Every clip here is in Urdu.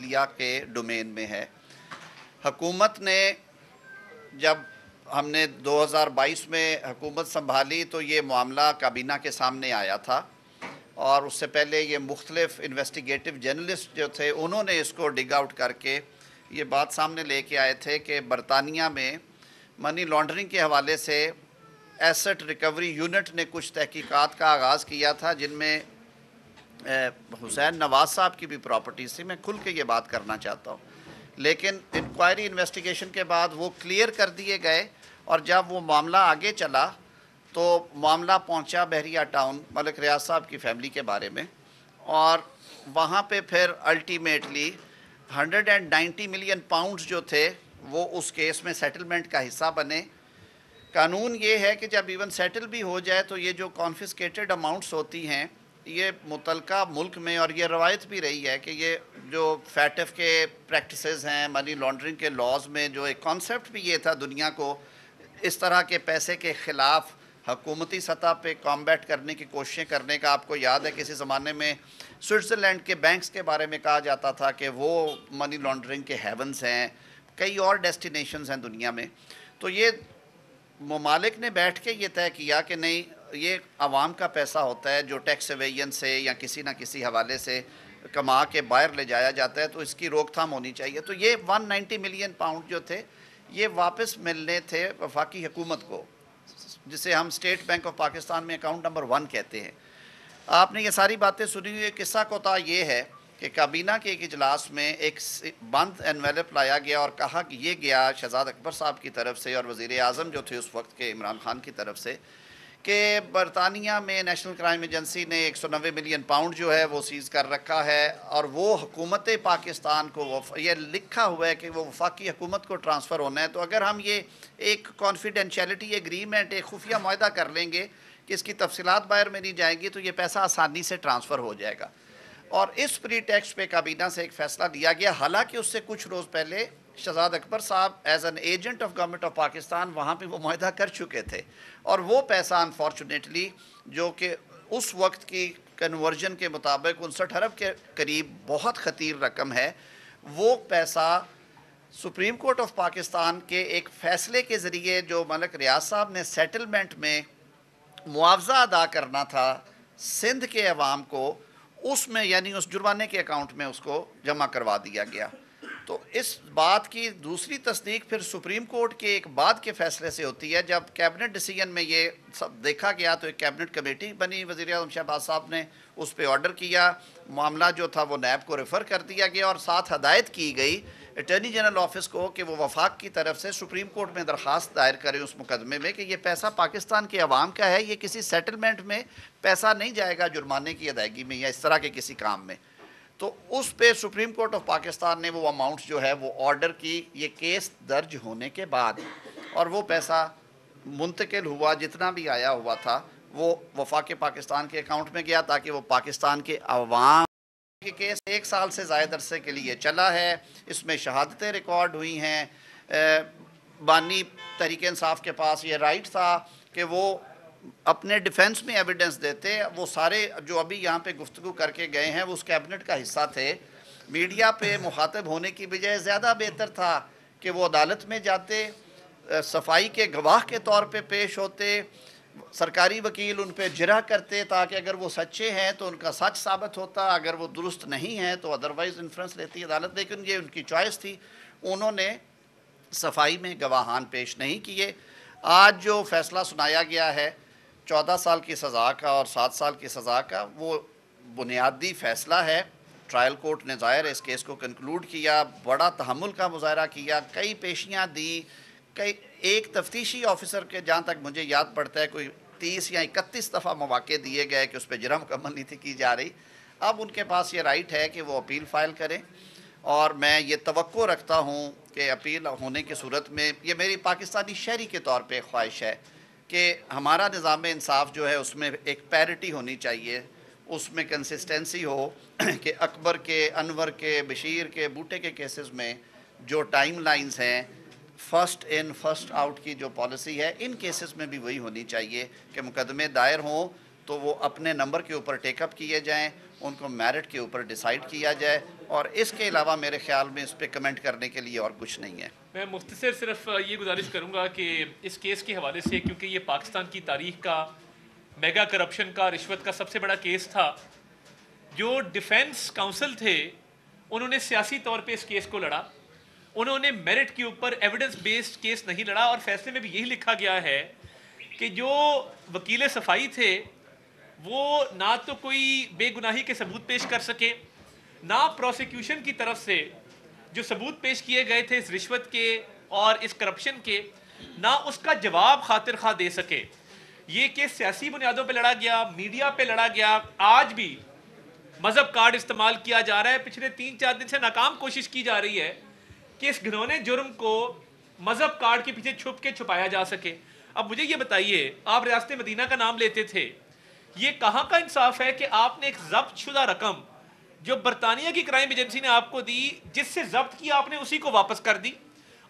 عدلیہ کے ڈومین میں ہے۔ حکومت نے جب ہم نے 2022 میں حکومت سنبھالی تو یہ معاملہ کابینہ کے سامنے آیا تھا، اور اس سے پہلے یہ مختلف انویسٹیگیٹو جرنلسٹ جو تھے انہوں نے اس کو ڈگ آؤٹ کر کے یہ بات سامنے لے کے آئے تھے کہ برطانیہ میں منی لانڈرنگ کے حوالے سے ایسٹ ریکوری یونٹ نے کچھ تحقیقات کا آغاز کیا تھا، جن میں حسین نواز صاحب کی بھی پراپرٹیز تھی۔ میں کھل کے یہ بات کرنا چاہتا ہوں، لیکن انکوائری انویسٹیگیشن کے بعد وہ کلیئر کر دیے گئے، اور جب وہ معاملہ آگے چلا تو معاملہ پہنچا بحریہ ٹاؤن ملک ریاض صاحب کی فیملی کے بارے میں، اور وہاں پہ پھر الٹیمیٹلی 190 ملین پاؤنڈز جو تھے وہ اس کیس میں سیٹلمنٹ کا حصہ بنے۔ قانون یہ ہے کہ جب ایون سیٹل بھی ہو جائے تو یہ جو کانفسکیٹڈ اماؤنٹس ہوتی ہیں، یہ متعلقہ ملک میں، اور یہ روایت بھی رہی ہے کہ یہ جو فیٹف کے پریکٹسز ہیں، منی لانڈرنگ کے لاز میں جو ایک کانسیپٹ بھی یہ تھا دنیا کو اس طرح کے پیسے کے خلاف حکومتی سطح پہ کامبیٹ کرنے کی کوششیں کرنے کا۔ آپ کو یاد ہے کسی زمانے میں سوئٹزرلینڈ کے بینکس کے بارے میں کہا جاتا تھا کہ وہ منی لانڈرنگ کے ہیونز ہیں، کئی اور ڈیسٹینیشنز ہیں دنیا میں۔ تو یہ ممالک نے بیٹھ کے یہ طے کیا کہ نہیں، یہ عوام کا پیسہ ہوتا ہے جو ٹیکس ایویژن سے یا کسی نہ کسی حوالے سے کما کے باہر لے جایا جاتا ہے، تو اس کی روک تھام ہونی چاہیے۔ تو یہ 190 ملین پاؤنڈ جو تھے یہ واپس ملنے تھے وفاقی حکومت کو، جسے ہم اسٹیٹ بینک آف پاکستان میں اکاؤنٹ نمبر 1 کہتے ہیں۔ آپ نے یہ ساری باتیں سنی ہوئی۔ قصہ کوتا یہ ہے کہ کابینہ کے ایک اجلاس میں ایک بند انویلپ لایا گیا اور کہا کہ یہ گیا شہزاد اکبر صاحب کی طرف سے اور وزیر اعظم جو تھے اس وقت کے عمران خان کی طرف سے، کہ برطانیہ میں نیشنل کرائم ایجنسی نے 190 ملین پاؤنڈ جو ہے وہ سیز کر رکھا ہے، اور وہ حکومت پاکستان کو یہ لکھا ہوا ہے کہ وہ وفاقی حکومت کو ٹرانسفر ہونا ہے۔ تو اگر ہم یہ ایک کانفیڈینشیلٹی ایگریمنٹ، ایک خفیہ معاہدہ کر لیں گے کہ اس کی تفصیلات باہر میں نہیں جائیں گی، تو یہ پیسہ آسانی سے ٹرانسفر ہو جائے گا۔ اور اس پری ٹیکسٹ پہ کابینہ سے ایک فیصلہ لیا گیا، حالانکہ اس سے کچھ روز پہلے شہزاد اکبر صاحب as an agent of government of Pakistan وہاں پہ وہ معاہدہ کر چکے تھے، اور وہ پیسہ انفارچونیٹلی جو کہ اس وقت کی کنورژن کے مطابق 59 ارب کے قریب بہت خطیر رقم ہے، وہ پیسہ سپریم کورٹ آف پاکستان کے ایک فیصلے کے ذریعے جو ملک ریاض صاحب نے سیٹلمنٹ میں معاوضہ ادا کرنا تھا سندھ کے عوام کو، اس میں یعنی اس جرمانے کے اکاؤنٹ میں اس کو جمع کروا دیا گیا۔ تو اس بات کی دوسری تصدیق پھر سپریم کورٹ کے ایک بعد کے فیصلے سے ہوتی ہے، جب کیبنٹ ڈیسیژن میں یہ سب دیکھا گیا تو ایک کیبنٹ کمیٹی بنی، وزیر اعظم شہباز صاحب نے اس پہ آرڈر کیا، معاملہ جو تھا وہ نیب کو ریفر کر دیا گیا، اور ساتھ ہدایت کی گئی اٹارنی جنرل آفس کو کہ وہ وفاق کی طرف سے سپریم کورٹ میں درخواست دائر کریں اس مقدمے میں کہ یہ پیسہ پاکستان کے عوام کا ہے، یہ کسی سیٹلمنٹ میں پیسہ نہیں جائے گا جرمانے کی ادائیگی میں یا اس طرح کے کسی کام میں۔ تو اس پہ سپریم کورٹ آف پاکستان نے وہ اماؤنٹ جو ہے وہ آرڈر کی، یہ کیس درج ہونے کے بعد، اور وہ پیسہ منتقل ہوا، جتنا بھی آیا ہوا تھا وہ وفاق پاکستان کے اکاؤنٹ میں گیا، تاکہ وہ پاکستان کے عوام یہ کیس 1 سال سے زائد عرصے کے لیے چلا ہے۔ اس میں شہادتیں ریکارڈ ہوئی ہیں۔ بانی تحریک انصاف کے پاس یہ رائٹ تھا کہ وہ اپنے ڈیفنس میں ایویڈنس دیتے۔ وہ سارے جو ابھی یہاں پہ گفتگو کر کے گئے ہیں وہ اس کیبنٹ کا حصہ تھے۔ میڈیا پہ مخاطب ہونے کی بجائے زیادہ بہتر تھا کہ وہ عدالت میں جاتے، صفائی کے گواہ کے طور پہ پیش ہوتے، سرکاری وکیل ان پہ جرح کرتے تاکہ اگر وہ سچے ہیں تو ان کا سچ ثابت ہوتا، اگر وہ درست نہیں ہیں تو ادروائز انفرنس لیتی عدالت۔ لیکن یہ ان کی چوائس تھی، انہوں نے صفائی میں گواہان پیش نہیں کیے۔ آج جو فیصلہ سنایا گیا ہے 14 سال کی سزا کا اور 7 سال کی سزا کا، وہ بنیادی فیصلہ ہے۔ ٹرائل کورٹ نے ظاہر اس کیس کو کنکلوڈ کیا، بڑا تحمل کا مظاہرہ کیا، کئی پیشیاں دی، ایک تفتیشی آفیسر کے جہاں تک مجھے یاد پڑتا ہے کوئی 30 یا 31 دفعہ مواقع دیے گئے کہ اس پہ جرح مکمل نہیں تھی کی جا رہی۔ اب ان کے پاس یہ رائٹ ہے کہ وہ اپیل فائل کریں، اور میں یہ توقع رکھتا ہوں کہ اپیل ہونے کی صورت میں، یہ میری پاکستانی شہری کے طور پہ خواہش ہے کہ ہمارا نظام انصاف جو ہے اس میں ایک پیرٹی ہونی چاہیے، اس میں کنسسٹنسی ہو کہ اکبر کے، انور کے، بشیر کے، بوٹے کے کیسز میں جو ٹائم لائنز ہیں، فرسٹ ان فرسٹ آؤٹ کی جو پالیسی ہے، ان کیسز میں بھی وہی ہونی چاہیے کہ مقدمے دائر ہوں تو وہ اپنے نمبر کے اوپر ٹیک اپ کیے جائیں، ان کو میرٹ کے اوپر ڈیسائیڈ کیا جائے، اور اس کے علاوہ میرے خیال میں اس پہ کمنٹ کرنے کے لیے اور کچھ نہیں ہے۔ میں مختصر صرف یہ گزارش کروں گا کہ اس کیس کے حوالے سے، کیونکہ یہ پاکستان کی تاریخ کا میگا کرپشن کا، رشوت کا سب سے بڑا کیس تھا، جو ڈیفینس کاؤنسل تھے انہوں نے سیاسی طور پہ اس کیس کو لڑا، انہوں نے میرٹ کے اوپر ایویڈنس بیسڈ کیس نہیں لڑا، اور فیصلے میں بھی یہی لکھا گیا ہے کہ جو وکیل صفائی تھے وہ نہ تو کوئی بے گناہی کے ثبوت پیش کر سکے، نہ پروسیکیوشن کی طرف سے جو ثبوت پیش کیے گئے تھے اس رشوت کے اور اس کرپشن کے، نہ اس کا جواب خاطر خواہ دے سکے۔ یہ کیس سیاسی بنیادوں پہ لڑا گیا، میڈیا پہ لڑا گیا، آج بھی مذہب کارڈ استعمال کیا جا رہا ہے، پچھلے 3-4 دن سے ناکام کوشش کی جا رہی ہے کہ اس گھنونے جرم کو مذہب کارڈ کے پیچھے چھپ کے چھپایا جا سکے۔ اب مجھے یہ بتائیے، آپ ریاست مدینہ کا نام لیتے تھے، یہ کہاں کا انصاف ہے کہ آپ نے ایک ضبط شدہ رقم جو برطانیہ کی کرائم ایجنسی نے آپ کو دی، جس سے ضبط کیا آپ نے اسی کو واپس کر دی،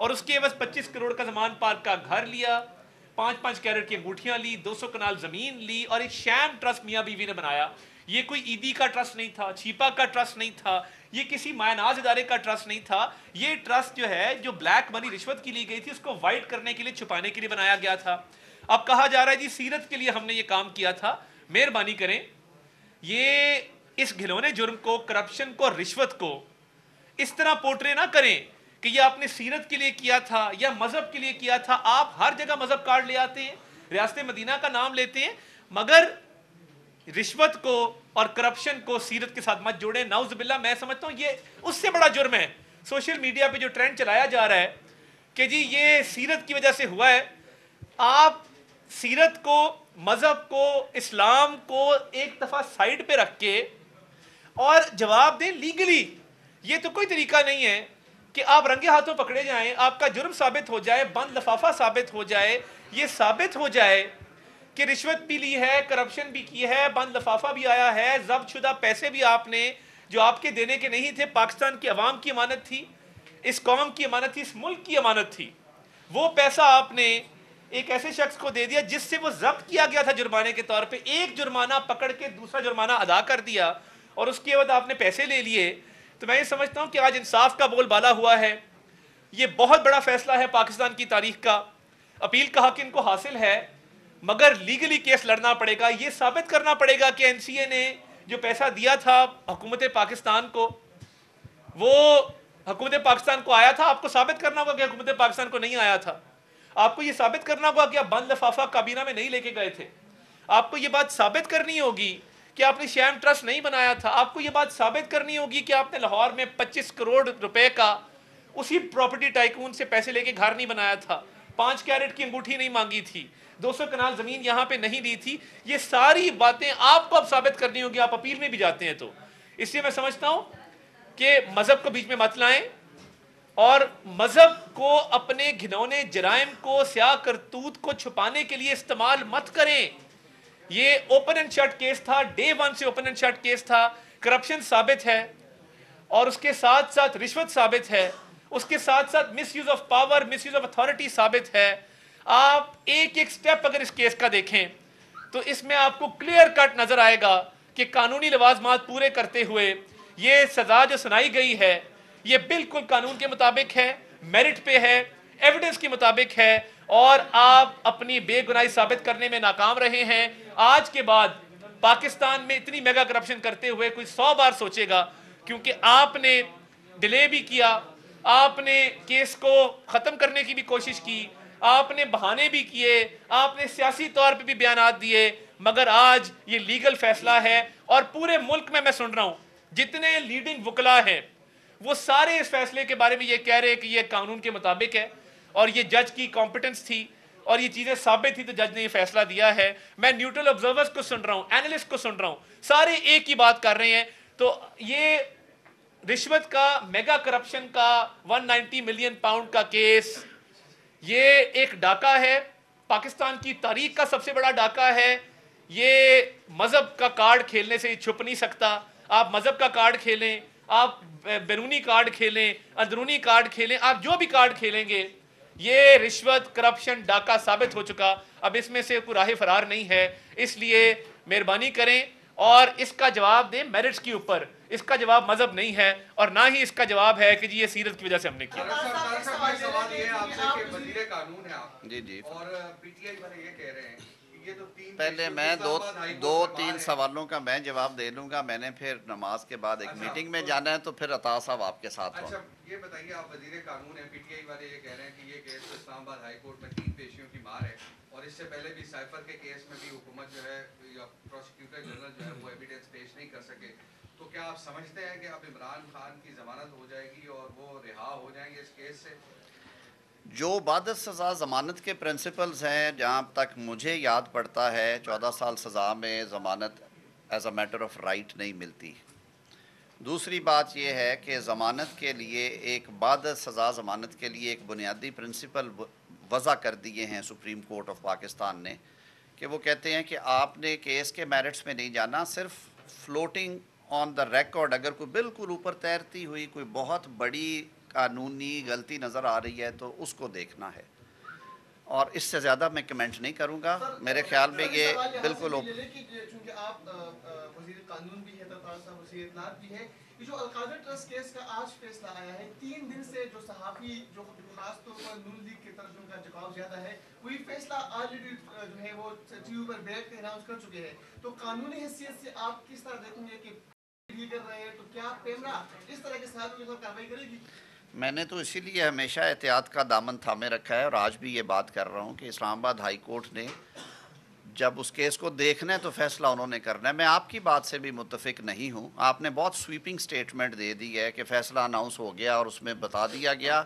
اور اس کے عوض 25 کروڑ کا زمان پارک کا گھر لیا، 5-5 کیرٹ کی انگوٹھیاں لی، 200 کنال زمین لی، اور ایک شام ٹرسٹ میاں بیوی نے بنایا۔ یہ کوئی عیدی کا ٹرسٹ نہیں تھا، چھیپا کا ٹرسٹ نہیں تھا، یہ کسی مایہ ادارے کا ٹرسٹ نہیں تھا، یہ ٹرسٹ جو ہے جو بلیک منی رشوت کی لی گئی تھی اس کو وائٹ کرنے کے لیے، چھپانے کے لیے بنایا گیا تھا۔ اب کہا جا رہا ہے جی سیرت کے لیے ہم نے یہ کام کیا تھا۔ مہربانی کریں یہ اس گھلونے جرم کو، کرپشن کو، رشوت کو اس طرح پورٹرے نہ کریں کہ یہ آپ نے سیرت کے لیے کیا تھا یا مذہب کے لیے کیا تھا۔ آپ ہر جگہ مذہب کارڈ لے آتے ہیں، ریاست مدینہ کا نام لیتے ہیں، مگر رشوت کو اور کرپشن کو سیرت کے ساتھ مت جوڑیں۔ نعوذ باللہ، میں سمجھتا ہوں یہ اس سے بڑا جرم ہے۔ سوشل میڈیا پہ جو ٹرینڈ چلایا جا رہا ہے کہ جی یہ سیرت کی وجہ سے ہوا ہے، آپ سیرت کو، مذہب کو، اسلام کو ایک دفعہ سائیڈ پہ رکھ کے اور جواب دیں لیگلی۔ یہ تو کوئی طریقہ نہیں ہے کہ آپ رنگے ہاتھوں پکڑے جائیں، آپ کا جرم ثابت ہو جائے، بند لفافہ ثابت ہو جائے، یہ ثابت ہو جائے کہ رشوت بھی لی ہے، کرپشن بھی کی ہے، بند لفافہ بھی آیا ہے، ضبط شدہ پیسے بھی آپ نے جو آپ کے دینے کے نہیں تھے، پاکستان کی عوام کی امانت تھی، اس قوم کی امانت تھی، اس ملک کی امانت تھی، وہ پیسہ آپ نے ایک ایسے شخص کو دے دیا جس سے وہ ضبط کیا گیا تھا جرمانے کے طور پہ، ایک جرمانہ پکڑ کے دوسرا جرمانہ ادا کر دیا، اور اس کے بعد آپ نے پیسے لے لیے۔ تو میں یہ سمجھتا ہوں کہ آج انصاف کا بول بالا ہوا ہے، یہ بہت بڑا فیصلہ ہے پاکستان کی تاریخ کا، اپیل کا حق ان کو حاصل ہے، مگر لیگلی کیس لڑنا پڑے گا، یہ ثابت کرنا پڑے گا کہ این سی اے نے جو پیسہ دیا تھا حکومت پاکستان کو، وہ حکومت پاکستان کو آیا تھا۔ آپ کو ثابت کرنا ہوگا کہ حکومت پاکستان کو نہیں آیا تھا، آپ کو یہ ثابت کرنا ہوگا کہ آپ بند لفافہ کابینہ میں نہیں لے کے گئے تھے، آپ کو یہ بات ثابت کرنی ہوگی کہ آپ نے شیم ٹرسٹ نہیں بنایا تھا، آپ کو یہ بات ثابت کرنی ہوگی کہ آپ نے لاہور میں 25 کروڑ روپے کا اسی پراپرٹی ٹائکون سے پیسے لے کے گھر نہیں بنایا تھا، 5 کیرٹ کی انگوٹھی نہیں مانگی تھی، 200 کنال زمین یہاں پہ نہیں دی تھی۔ یہ ساری باتیں آپ کو اب ثابت کرنی ہوگی، آپ اپیل میں بھی جاتے ہیں تو۔ اس لیے میں سمجھتا ہوں کہ مذہب کو بیچ میں مت لائیں، اور مذہب کو اپنے گھنونے جرائم کو، سیاہ کرتوت کو چھپانے کے لیے استعمال مت کریں۔ یہ اوپن اینڈ شٹ کیس تھا، ڈے 1 سے اوپن اینڈ شٹ کیس تھا، کرپشن ثابت ہے، اور اس کے ساتھ ساتھ رشوت ثابت ہے، اس کے ساتھ ساتھ misuse of power, misuse of authority ثابت ہے۔ آپ ایک ایک سٹیپ اگر اس کیس کا دیکھیں تو اس میں آپ کو کلیئر کٹ نظر آئے گا کہ قانونی لوازمات پورے کرتے ہوئے یہ سزا جو سنائی گئی ہے یہ بالکل قانون کے مطابق ہے، میرٹ پہ ہے، ایویڈنس کے مطابق ہے، اور آپ اپنی بے گناہی ثابت کرنے میں ناکام رہے ہیں۔ آج کے بعد پاکستان میں اتنی میگا کرپشن کرتے ہوئے کوئی 100 بار سوچے گا، کیونکہ آپ نے ڈیلے بھی کیا، آپ نے کیس کو ختم کرنے کی بھی کوشش کی، آپ نے بہانے بھی کیے، آپ نے سیاسی طور پہ بھی بیانات دیے، مگر آج یہ لیگل فیصلہ ہے، اور پورے ملک میں سن رہا ہوں جتنے لیڈنگ وکلا ہیں وہ سارے اس فیصلے کے بارے میں یہ کہہ رہے ہیں کہ یہ قانون کے مطابق ہے، اور یہ جج کی کمپیٹنس تھی، اور یہ چیزیں ثابت تھی تو جج نے یہ فیصلہ دیا ہے۔ میں نیوٹرل آبزرورز کو سن رہا ہوں، اینالسٹ کو سن رہا ہوں، سارے ایک ہی بات کر رہے ہیں۔ تو یہ رشوت کا، میگا کرپشن کا 190 ملین پاؤنڈ کا کیس، یہ ایک ڈاکہ ہے، پاکستان کی تاریخ کا سب سے بڑا ڈاکہ ہے۔ یہ مذہب کا کارڈ کھیلنے سے چھپ نہیں سکتا۔ آپ مذہب کا کارڈ کھیلیں، آپ بیرونی کارڈ کھیلیں، اندرونی کارڈ کھیلیں، آپ جو بھی کارڈ کھیلیں گے یہ رشوت، کرپشن، ڈاکہ ثابت ہو چکا۔ اب اس میں سے کوئی راہ فرار نہیں ہے، اس لیے مہربانی کریں اور اس کا جواب دیں میرٹس کے اوپر. اس کا جواب مذہب نہیں ہے اور نہ ہی اس کا جواب ہے کہ جی یہ سیرت کی وجہ سے ہم نے کیا. سوال یہ ہے آپ سے کہ وزیر قانون ہے آپ جی اور پی ٹی آئی والے یہ کہہ رہے ہیں کہ یہ تو پہلے میں دو تین سوالوں کا میں جواب دے لوں گا. میں نے پھر نماز کے بعد ایک میٹنگ میں جانا ہے تو پھر عطا صاحب آپ کے ساتھ ہوں. اچھا یہ بتائیے آپ وزیر قانون ہیں, پی ٹی آئی والے یہ کہہ رہے ہیں کہ یہ کیس اسلام آباد ہائی کورٹ میں 3 پیشیوں کی مار ہے اور اس سے پہلے بھی سائفر کے کیس میں بھی حکومت جو ہے یا پروسیکیوٹر جنرل جو ہے وہ ایویڈنس پیش نہیں کر سکے. تو کیا آپ سمجھتے ہیں کہ اب عمران خان کی ضمانت ہو جائے گی اور وہ رہا ہو جائیں گے اس کیس سے؟ جو بعد سزا ضمانت کے پرنسپلز ہیں, جہاں تک مجھے یاد پڑتا ہے 14 سال سزا میں ضمانت as a matter of right نہیں ملتی. دوسری بات یہ ہے کہ ضمانت کے لیے ایک بعد سزا ضمانت کے لیے ایک بنیادی پرنسپل وضع کر دیے ہیں سپریم کورٹ آف پاکستان نے, کہ وہ کہتے ہیں کہ آپ نے کیس کے میرٹس میں نہیں جانا, صرف فلوٹنگ آن دا ریکارڈ اگر کوئی بالکل اوپر تیرتی ہوئی کوئی بہت بڑی قانونی غلطی نظر آ رہی ہے تو اس کو دیکھنا ہے. اور اس سے زیادہ میں کمنٹ نہیں کروں گا. میرے خیال میں یہ بالکل چونکہ آپ وزیر قانون بھی ہے, وزیر اطلاعات بھی ہے, یہ جو القادر ٹرسٹ کیس کا آج فیصلہ آیا ہے, 3 دن سے جو صحافی جو خاص طور پر نون لیگ کی طرف ان کا جھکاؤ زیادہ ہے, وہی فیصلہ آلریڈی جو ہے وہ ٹی وی پر بیٹھ کے اناؤنس کر چکے ہیں. تو قانونی حیثیت سے آپ کس طرح دیکھیں گے کہ کر رہے ہیں, تو کیا پیمرا اس طرح کے صحافیوں کے ساتھ کارروائی کرے گی؟ میں نے تو اسی لیے ہمیشہ احتیاط کا دامن تھامے رکھا ہے اور آج بھی یہ بات کر رہا ہوں کہ اسلام آباد ہائی کورٹ نے جب اس کیس کو دیکھنا ہے تو فیصلہ انہوں نے کرنا ہے. میں آپ کی بات سے بھی متفق نہیں ہوں. آپ نے بہت سویپنگ سٹیٹمنٹ دے دی ہے کہ فیصلہ اناؤنس ہو گیا اور اس میں بتا دیا گیا.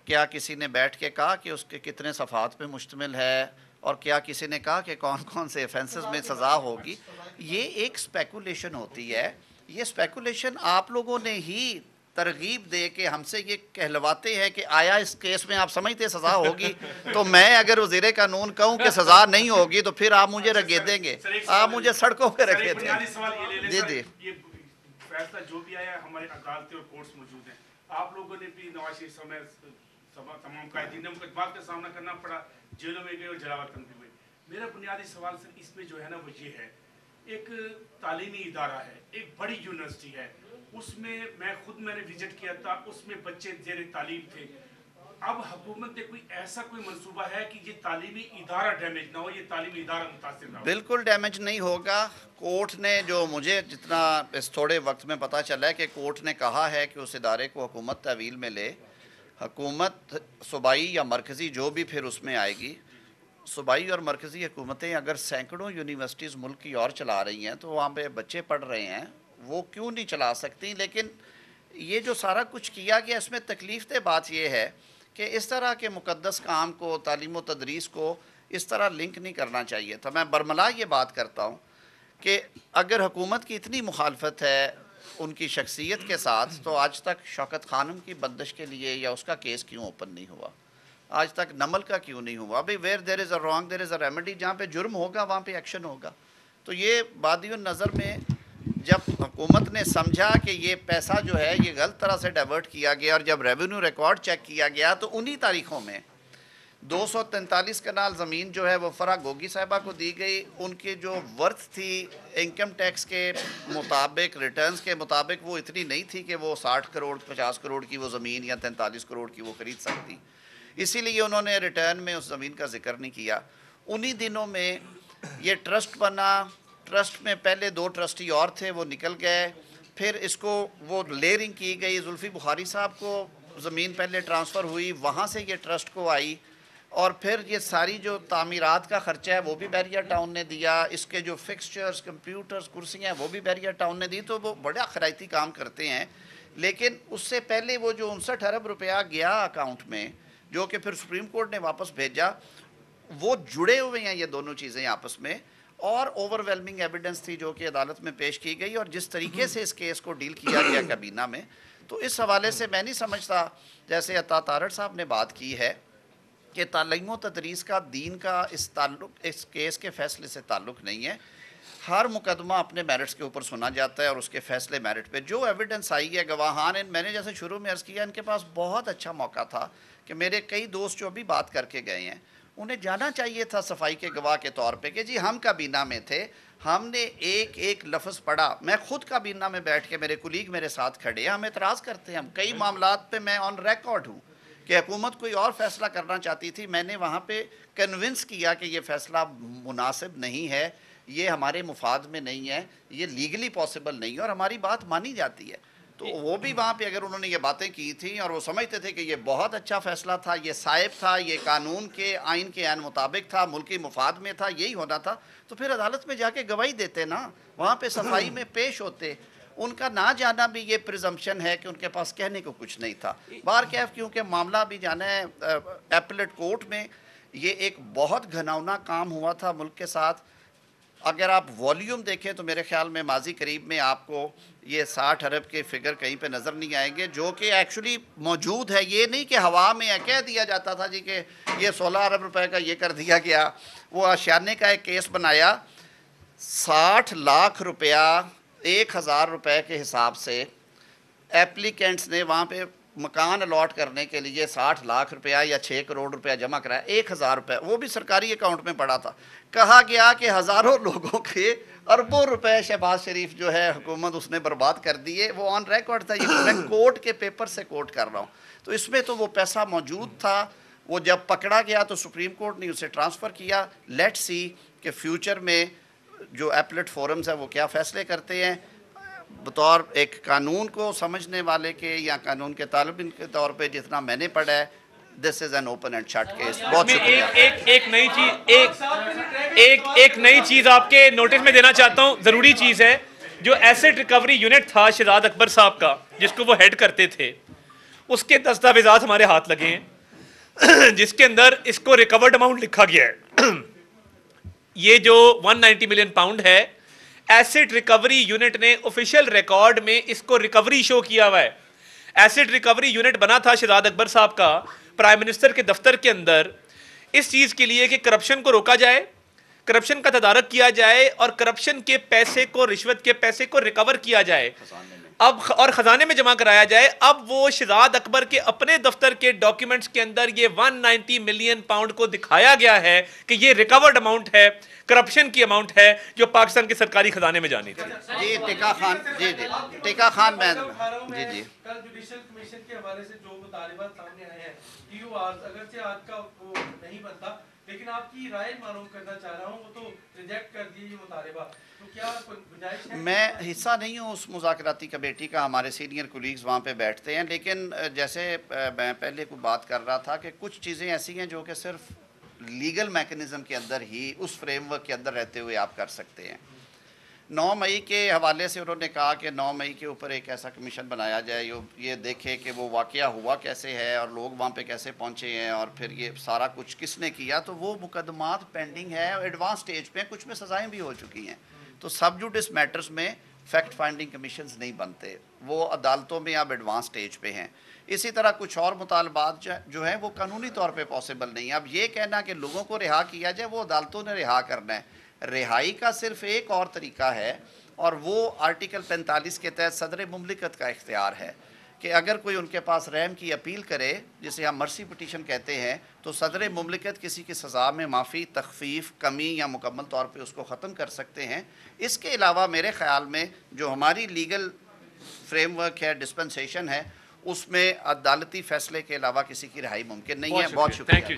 کیا کسی نے بیٹھ کے کہا کہ اس کے کتنے صفحات پہ مشتمل ہے اور کیا کسی نے کہا کہ کون کون سے ایفنسز میں سزا ہوگی؟ یہ ایک سپیکولیشن ہوتی ہے. یہ سپیکولیشن آپ لوگوں نے ہی ترغیب دے کے ہم سے یہ کہلواتے ہیں کہ آیا اس کیس میں آپ سمجھتے سزا ہوگی, تو میں اگر وزیر قانون کہوں کہ سزا نہیں ہوگی تو پھر آپ مجھے رگیدیں گے, آپ مجھے سڑکوں پہ رگیدیں گے. جی جی یہ فیصلہ جو بھی آیا ہمارے عدالتیں اور کورٹس موجود ہیں. آپ لوگوں نے بھی نواز شریف سمیت تمام قائدین نے مقدمات کا سامنا کرنا پڑا, جیلوں میں گئے اور جلاوطن بھی ہوئے. میرا بنیادی سوال صرف اس میں جو ہے نا وہ یہ ہے, ایک تعلیمی ادارہ ہے, ایک بڑی یونیورسٹی ہے, اس میں میں نے وزٹ کیا تھا, اس میں بچے زیر تعلیم تھے. اب حکومت نے کوئی منصوبہ ہے کہ یہ تعلیمی ادارہ ڈیمیج نہ ہو, یہ تعلیمی ادارہ متاثر نہ ہو؟ بالکل ڈیمیج نہیں ہوگا. کورٹ نے جو مجھے جتنا اس تھوڑے وقت میں پتہ چلا ہے کہ کورٹ نے کہا ہے کہ اس ادارے کو حکومت تحویل میں لے. حکومت صوبائی یا مرکزی جو بھی پھر اس میں آئے گی, صوبائی اور مرکزی حکومتیں اگر سینکڑوں یونیورسٹیز ملک کی اور چلا رہی ہیں تو وہاں پہ بچے پڑھ رہے ہیں, وہ کیوں نہیں چلا سکتی؟ لیکن یہ جو سارا کچھ کیا گیا اس میں تکلیف دہ بات یہ ہے کہ اس طرح کے مقدس کام کو, تعلیم و تدریس کو اس طرح لنک نہیں کرنا چاہیے تھا. میں برملا یہ بات کرتا ہوں کہ اگر حکومت کی اتنی مخالفت ہے ان کی شخصیت کے ساتھ تو آج تک شوکت خانم کی بندش کے لیے یا اس کا کیس کیوں اوپن نہیں ہوا؟ آج تک نمل کا کیوں نہیں ہوا؟ بھئی where there is a wrong there is a remedy. جہاں پہ جرم ہوگا وہاں پہ ایکشن ہوگا. تو یہ بادی النظر میں جب حکومت نے سمجھا کہ یہ پیسہ جو ہے یہ غلط طرح سے ڈائیورٹ کیا گیا, اور جب ریونیو ریکارڈ چیک کیا گیا تو انہی تاریخوں میں 243 کنال زمین جو ہے وہ فرح گوگی صاحبہ کو دی گئی. ان کی جو ورتھ تھی انکم ٹیکس کے مطابق, ریٹرنز کے مطابق, وہ اتنی نہیں تھی کہ وہ 60 کروڑ 50 کروڑ کی وہ زمین یا 43 کروڑ کی وہ خرید سکتی. اسی لیے انہوں نے ریٹرن میں اس زمین کا ذکر نہیں کیا. انہی دنوں میں یہ ٹرسٹ بنا. ٹرسٹ میں پہلے 2 ٹرسٹی اور تھے, وہ نکل گئے. پھر اس کو وہ لیئرنگ کی گئی. زلفی بخاری صاحب کو زمین پہلے ٹرانسفر ہوئی, وہاں سے یہ ٹرسٹ کو آئی, اور پھر یہ ساری جو تعمیرات کا خرچہ ہے وہ بھی بیریا ٹاؤن نے دیا. اس کے جو فکسچرز, کمپیوٹرز, کرسیاں ہیں وہ بھی بیریا ٹاؤن نے دی. تو وہ بڑا خیراتی کام کرتے ہیں. لیکن اس سے پہلے وہ جو 59 ارب روپیہ گیا اکاؤنٹ میں, جو کہ پھر سپریم کورٹ نے واپس بھیجا, وہ جڑے ہوئے ہیں یہ دونوں چیزیں آپس میں. اور اوور ویلمنگ ایویڈنس تھی جو کہ عدالت میں پیش کی گئی, اور جس طریقے سے اس کیس کو ڈیل کیا گیا کابینہ میں, تو اس حوالے سے میں نہیں سمجھتا جیسے عطا تارڑ صاحب نے بات کی ہے کہ تعلیم و تدریس کا دین کا اس کیس کے فیصلے سے تعلق نہیں ہے. ہر مقدمہ اپنے میرٹس کے اوپر سنا جاتا ہے اور اس کے فیصلے میرٹ پہ. جو ایویڈنس آئی ہے گواہان, میں نے جیسے شروع میں عرض کیا, ان کے پاس بہت اچھا موقع تھا کہ میرے کئی دوست جو ابھی بات کر کے گئے ہیں انہیں جانا چاہیے تھا صفائی کے گواہ کے طور پہ کہ جی ہم کابینہ میں تھے, ہم نے ایک ایک لفظ پڑھا. میں خود کابینہ میں بیٹھ کے, میرے کولیگ میرے ساتھ کھڑے ہیں, ہم اعتراض کرتے ہیں, ہم کئی معاملات پہ میں آن ریکارڈ ہوں کہ حکومت کوئی اور فیصلہ کرنا چاہتی تھی. میں نے وہاں پہ کنونس کیا کہ یہ فیصلہ مناسب نہیں ہے, یہ ہمارے مفاد میں نہیں ہے, یہ لیگلی پاسبل نہیں ہے, اور ہماری بات مانی جاتی ہے. تو وہ بھی وہاں پہ اگر انہوں نے یہ باتیں کی تھیں اور وہ سمجھتے تھے کہ یہ بہت اچھا فیصلہ تھا, یہ صائب تھا, یہ قانون کے آئین کے عین مطابق تھا, ملکی مفاد میں تھا, یہی ہونا تھا, تو پھر عدالت میں جا کے گواہی دیتے نا, وہاں پہ صفائی میں پیش ہوتے. ان کا نہ جانا بھی یہ پریزمپشن ہے کہ ان کے پاس کہنے کو کچھ نہیں تھا. بہرکیف کیونکہ معاملہ بھی جانا ہے ایپلیٹ کورٹ میں, یہ ایک بہت گھناؤنا کام ہوا تھا ملک کے ساتھ. اگر آپ والیوم دیکھیں تو میرے خیال میں ماضی قریب میں آپ کو یہ 60 ارب کے فگر کہیں پہ نظر نہیں آئیں گے, جو کہ ایکچولی موجود ہے. یہ نہیں کہ ہوا میں ہے, کہہ دیا جاتا تھا جی کہ یہ 16 ارب روپے کا یہ کر دیا گیا. وہ آشیانے کا ایک کیس بنایا, 60 لاکھ روپیہ 1000 روپے کے حساب سے ایپلیکینٹس نے وہاں پہ مکان الاٹ کرنے کے لیے 60 لاکھ روپیہ یا 6 کروڑ روپیہ جمع کرایا. 1000 روپے وہ بھی سرکاری اکاؤنٹ میں پڑا تھا. کہا گیا کہ ہزاروں لوگوں کے اربوں روپے شہباز شریف جو ہے حکومت اس نے برباد کر دیے. وہ آن ریکارڈ تھا, یہ میں کورٹ کے پیپر سے کوٹ کر رہا ہوں. تو اس میں تو وہ پیسہ موجود تھا. وہ جب پکڑا گیا تو سپریم کورٹ نے اسے ٹرانسفر کیا. لیٹ سی کہ فیوچر میں جو ایپلیٹ فورمز ہیں وہ کیا فیصلے کرتے ہیں. بطور ایک قانون کو سمجھنے والے کے یا قانون کے طالب علم کے طور پہ جتنا میں نے پڑھا ہے, this is an open and shut case. بہت شکریہ. ایک نئی چیز آپ کے نوٹس میں دینا چاہتا ہوں, ضروری چیز ہے. جو ایسٹ ریکوری یونٹ تھا شہزاد اکبر صاحب کا, جس کو وہ ہیڈ کرتے تھے, اس کے دستاویزات ہمارے ہاتھ لگے ہیں, جس کے اندر اس کو ریکورڈ اماؤنٹ لکھا گیا ہے. یہ جو 190 ملین پاؤنڈ ہے, ایسٹ ریکوری یونٹ نے آفیشیل ریکارڈ میں اس کو ریکوری شو کیا ہوا ہے. ایسٹ ریکوری یونٹ بنا تھا شہزاد اکبر صاحب کا پرائم منسٹر کے دفتر کے اندر, اس چیز کے لیے کہ کرپشن کو روکا جائے, کرپشن کا تدارک کیا جائے, اور کرپشن کے پیسے کو, رشوت کے پیسے کو ریکور کیا جائے اب اور خزانے میں جمع کرایا جائے. اب وہ شہزاد اکبر کے اپنے دفتر کے ڈاکیومنٹس کے اندر یہ 190 ملین پاؤنڈ کو دکھایا گیا ہے کہ یہ ریکورڈ اماؤنٹ ہے, کرپشن کی اماؤنٹ ہے جو پاکستان کے سرکاری خزانے میں جانی تھی. جی ٹیکا خان, جی ٹیکا خان, میں جی کل جوڈیشل کمیشن کے حوالے سے جو مطالبات سامنے آئے ہیں, ٹیو آرز اگرچہ آج کا وہ نہیں بنتا, لیکن آپ کی رائے معلوم کرنا چاہ رہا ہوں, وہ تو ریجیکٹ کر دیے یہ مطالبہ, تو کیا گنجائش ہے؟ میں حصہ نہیں ہوں اس مذاکراتی کمیٹی کا, ہمارے سینئر کولیگز وہاں پہ بیٹھتے ہیں, لیکن جیسے میں پہلے کو بات کر رہا تھا کہ کچھ چیزیں ایسی ہیں جو کہ صرف لیگل میکنزم کے اندر ہی, اس فریم ورک کے اندر رہتے ہوئے آپ کر سکتے ہیں. 9 مئی کے حوالے سے انہوں نے کہا کہ 9 مئی کے اوپر ایک ایسا کمیشن بنایا جائے, یہ دیکھے کہ وہ واقعہ ہوا کیسے ہے اور لوگ وہاں پہ کیسے پہنچے ہیں, اور پھر یہ سارا کچھ کس نے کیا. تو وہ مقدمات پینڈنگ ہے, ایڈوانس سٹیج پہ, کچھ میں سزائیں بھی ہو چکی ہیں. تو سب جوڈس میٹرز میں فیکٹ فائنڈنگ کمیشنز نہیں بنتے, وہ عدالتوں میں اب ایڈوانس سٹیج پہ ہیں. اسی طرح کچھ اور مطالبات جو ہیں وہ قانونی طور پہ پاسبل نہیں. اب یہ کہنا کہ لوگوں کو رہا کیا جائے, وہ عدالتوں نے رہا کرنا ہے. رہائی کا صرف ایک اور طریقہ ہے, اور وہ آرٹیکل 45 کے تحت صدر مملکت کا اختیار ہے کہ اگر کوئی ان کے پاس رحم کی اپیل کرے, جسے ہم مرسی پٹیشن کہتے ہیں, تو صدر مملکت کسی کی سزا میں معافی, تخفیف, کمی یا مکمل طور پہ اس کو ختم کر سکتے ہیں. اس کے علاوہ میرے خیال میں جو ہماری لیگل فریم ورک ہے, ڈسپنسیشن ہے, اس میں عدالتی فیصلے کے علاوہ کسی کی رہائی ممکن نہیں ہے. بہت شکریہ.